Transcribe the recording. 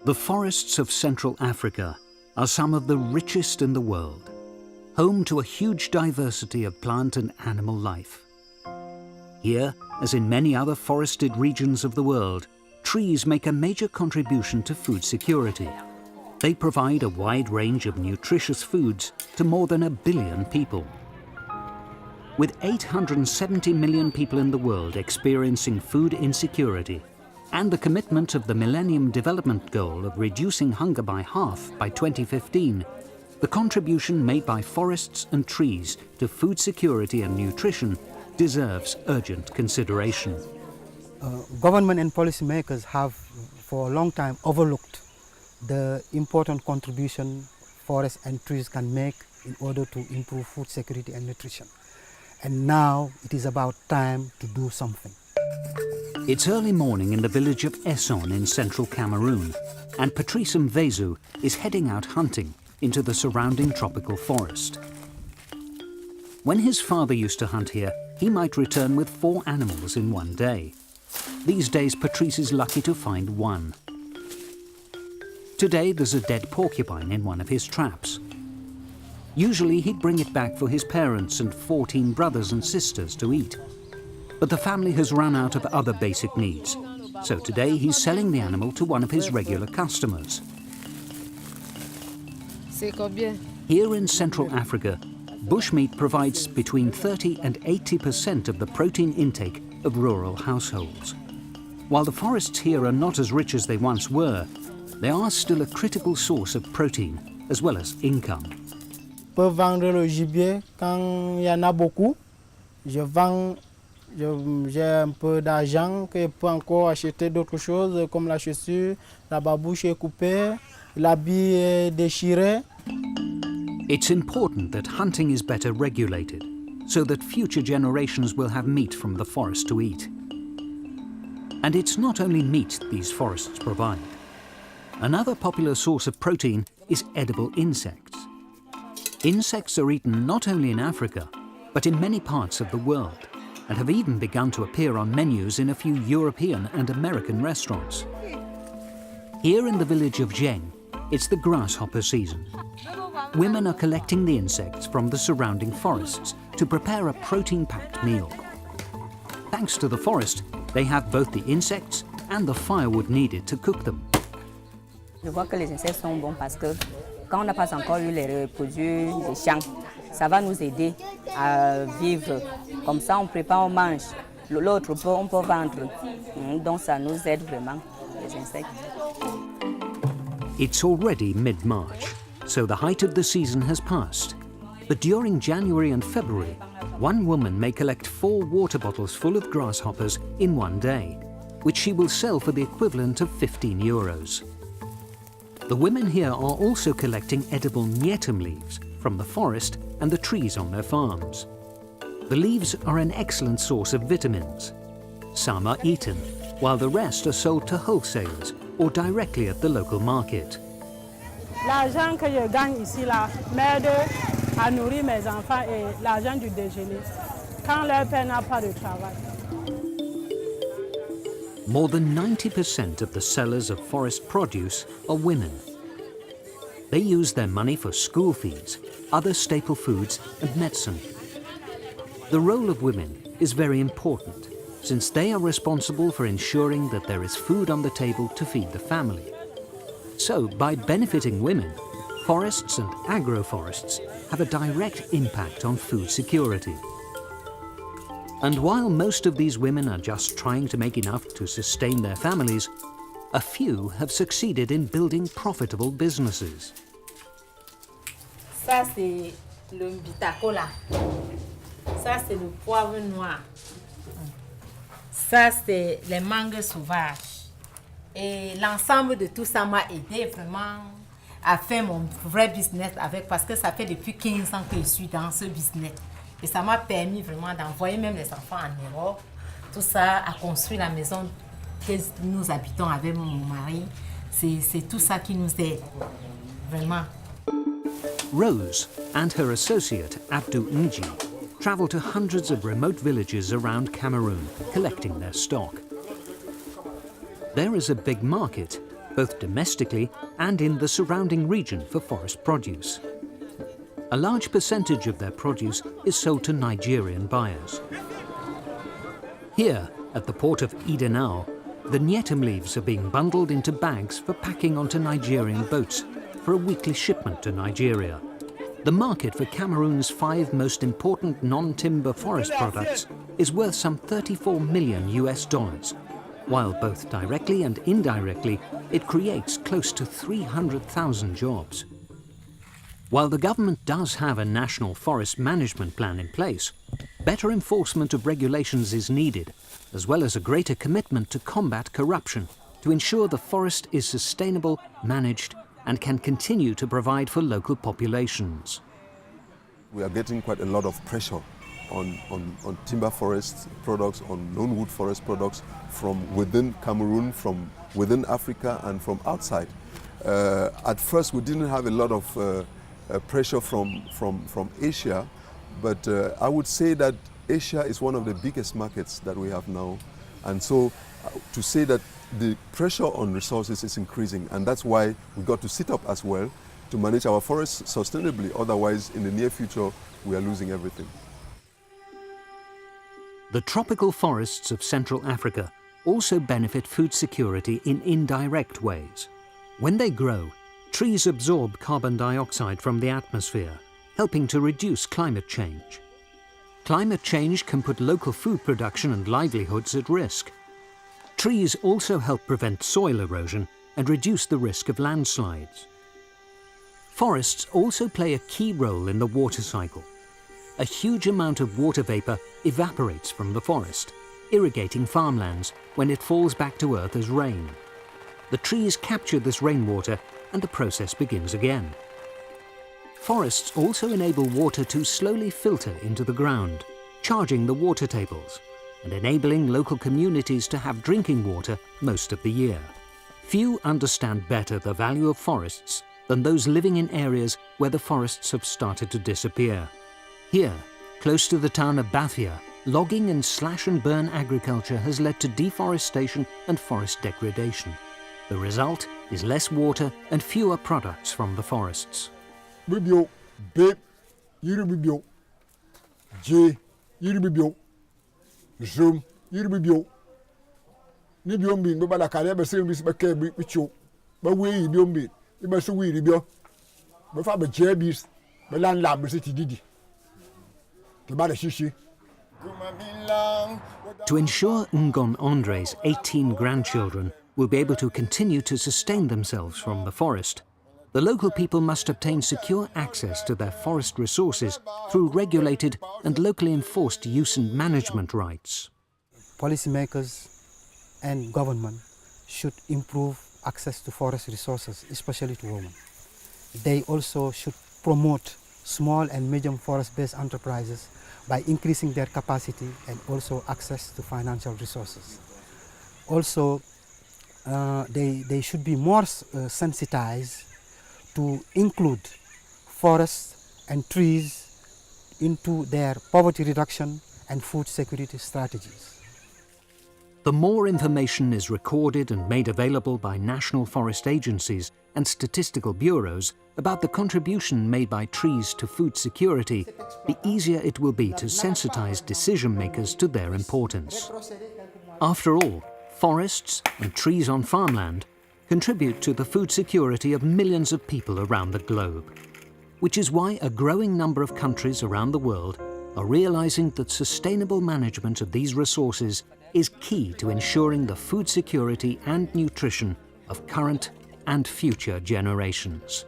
The forests of Central Africa are some of the richest in the world, home to a huge diversity of plant and animal life. Here, as in many other forested regions of the world, trees make a major contribution to food security. They provide a wide range of nutritious foods to more than 1 billion people. With 870 million people in the world experiencing food insecurity, and the commitment of the Millennium Development Goal of reducing hunger by half by 2015, the contribution made by forests and trees to food security and nutrition deserves urgent consideration. Government and policymakers have for a long time overlooked the important contribution forests and trees can make in order to improve food security and nutrition. And now it is about time to do something. It's early morning in the village of Esson in central Cameroon, and Patrice Mvezu is heading out hunting into the surrounding tropical forest. When his father used to hunt here, he might return with 4 animals in one day. These days, Patrice is lucky to find 1. Today, there's a dead porcupine in one of his traps. Usually, he'd bring it back for his parents and 14 brothers and sisters to eat. But the family has run out of other basic needs, so today he's selling the animal to one of his regular customers. Here in Central Africa, bushmeat provides between 30 and 80% of the protein intake of rural households. While the forests here are not as rich as they once were, they are still a critical source of protein as well as income. Pour vendre le gibier, quand il y en a beaucoup, je vends, j'ai un peu d'argent que je peux encore acheter d'autres choses comme la chaussure, la babouche est coupée, l'habit est déchiré. It's important that hunting is better regulated, so that future generations will have meat from the forest to eat. And it's not only meat these forests provide. Another popular source of protein is edible insects. Insects are eaten not only in Africa, but in many parts of the world, and have even begun to appear on menus in a few European and American restaurants. Here in the village of Zheng, it's the grasshopper season. Women are collecting the insects from the surrounding forests to prepare a protein-packed meal. Thanks to the forest, they have both the insects and the firewood needed to cook them. Je vois que les insectes sont bons parce que quand on n'a pas encore eu les produits des champs, ça va nous aider à vivre. Comme ça, on prépare, on mange. L'autre, on peut vendre. Donc ça nous aide vraiment, les insectes. It's already mid-March, so the height of the season has passed. But during January and February, one woman may collect 4 water bottles full of grasshoppers in one day, which she will sell for the equivalent of 15 euros. The women here are also collecting edible nyetum leaves from the forest and the trees on their farms. The leaves are an excellent source of vitamins. Some are eaten, while the rest are sold to wholesalers or directly at the local market. L'argent que je gagne ici m'aide à nourrir mes enfants et l'argent du déjeuner quand leur père n'a pas de travail. More than 90% of the sellers of forest produce are women. They use their money for school fees, other staple foods and medicine. The role of women is very important, since they are responsible for ensuring that there is food on the table to feed the family. So, by benefiting women, forests and agroforests have a direct impact on food security. And while most of these women are just trying to make enough to sustain their families, a few have succeeded in building profitable businesses. Ça c'est le mbitakola. Ça c'est le poivre noir. Ça c'est les mangues sauvages. Et l'ensemble de tout ça m'a aidé vraiment à faire mon vrai business avec, parce que ça fait depuis 15 ans que je suis dans ce business. Et ça m'a permis vraiment d'envoyer même les enfants en Europe. Tout ça, à construire la maison que nous habitons avec mon mari. C'est tout ça qui nous aide, vraiment. Rose and her associate, Abdou Nji, travel to hundreds of remote villages around Cameroon, collecting their stock. There is a big market, both domestically and in the surrounding region for forest produce. A large percentage of their produce is sold to Nigerian buyers. Here, at the port of Idanao, the nyetum leaves are being bundled into bags for packing onto Nigerian boats for a weekly shipment to Nigeria. The market for Cameroon's 5 most important non-timber forest products is worth some $34 million, while both directly and indirectly it creates close to 300,000 jobs. While the government does have a national forest management plan in place, better enforcement of regulations is needed, as well as a greater commitment to combat corruption to ensure the forest is sustainable, managed, and can continue to provide for local populations. We are getting quite a lot of pressure on timber forest products, on non-wood forest products from within Cameroon, from within Africa and from outside. At first we didn't have a lot of pressure from Asia, but I would say that Asia is one of the biggest markets that we have now. And so to say that the pressure on resources is increasing, and that's why we got to sit up as well to manage our forests sustainably. Otherwise, in the near future, we are losing everything. The tropical forests of Central Africa also benefit food security in indirect ways. When they grow, trees absorb carbon dioxide from the atmosphere, helping to reduce climate change. Climate change can put local food production and livelihoods at risk. Trees also help prevent soil erosion and reduce the risk of landslides. Forests also play a key role in the water cycle. A huge amount of water vapor evaporates from the forest, irrigating farmlands when it falls back to earth as rain. The trees capture this rainwater and the process begins again. Forests also enable water to slowly filter into the ground, charging the water tables and enabling local communities to have drinking water most of the year. Few understand better the value of forests than those living in areas where the forests have started to disappear. Here, close to the town of Bathia, logging and slash-and-burn agriculture has led to deforestation and forest degradation. The result is less water and fewer products from the forests. Bibio, babe, yiribibio, J, yiribibio, zoom, yiribibio. Nibiombi, Babala Kaleba, Sims, Bake, Bicho, but we biombi, you must we ribio. But Faber Jabis, the land lab, city didi. The Badashishi. To ensure Ngon Andre's 18 grandchildren will be able to continue to sustain themselves from the forest, the local people must obtain secure access to their forest resources through regulated and locally enforced use and management rights. Policymakers and government should improve access to forest resources, especially to women. They also should promote small and medium forest-based enterprises by increasing their capacity and also access to financial resources. Also, they should be more sensitized to include forests and trees into their poverty reduction and food security strategies. The more information is recorded and made available by national forest agencies and statistical bureaus about the contribution made by trees to food security, the easier it will be to sensitize decision makers to their importance. After all, forests and trees on farmland contribute to the food security of millions of people around the globe, which is why a growing number of countries around the world are realizing that sustainable management of these resources is key to ensuring the food security and nutrition of current and future generations.